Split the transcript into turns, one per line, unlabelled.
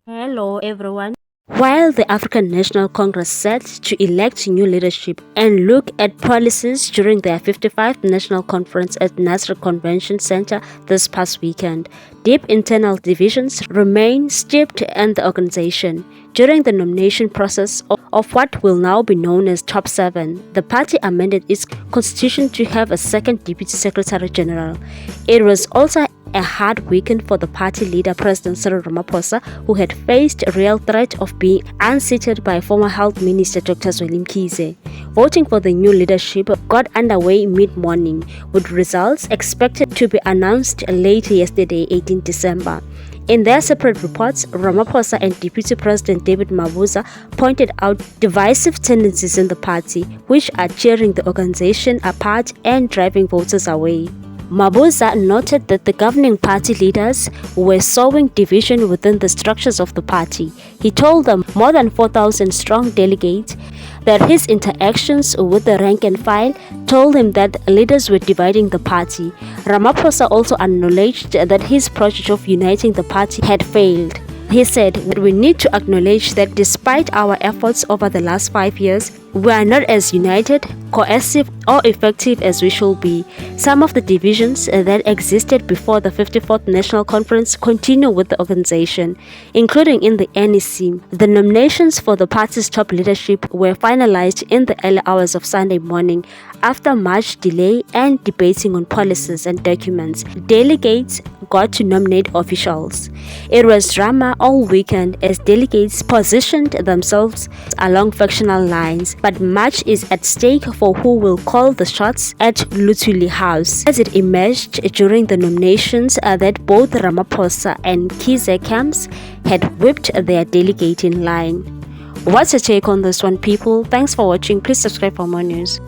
Hello everyone. While the African National Congress set to elect new leadership and look at policies during their 55th National Conference at Nasser Convention Center this past weekend, deep internal divisions remain steeped in the organization. During the nomination process of what will now be known as Top 7, the party amended its constitution to have a second Deputy Secretary General. It was also a hard weekend for the party leader President Cyril Ramaphosa, who had faced a real threat of being unseated by former Health Minister Dr. Zweli Mkhize. Voting for the new leadership got underway mid-morning, with results expected to be announced late yesterday, 18 December. In their separate reports, Ramaphosa and Deputy President David Mabuza pointed out divisive tendencies in the party, which are tearing the organization apart and driving voters away. Mabuza noted that the governing party leaders were sowing division within the structures of the party. He told them more than 4,000 strong delegates that his interactions with the rank and file told him that leaders were dividing the party. Ramaphosa also acknowledged that his project of uniting the party had failed. He said that we need to acknowledge that despite our efforts over the last 5 years, we are not as united, cohesive, or effective as we should be. Some of the divisions that existed before the 54th National Conference continue with the organization, including in the NEC. The nominations for the party's top leadership were finalized in the early hours of Sunday morning after much delay and debating on policies and documents. Delegates got to nominate officials. It was drama all weekend as delegates positioned themselves along factional lines, but much is at stake for who will call the shots at Luthuli House, as it emerged during the nominations that both Ramaphosa and Mkhize camps had whipped their delegate in line. What's your take on this one, people? Thanks for watching. Please subscribe for more news.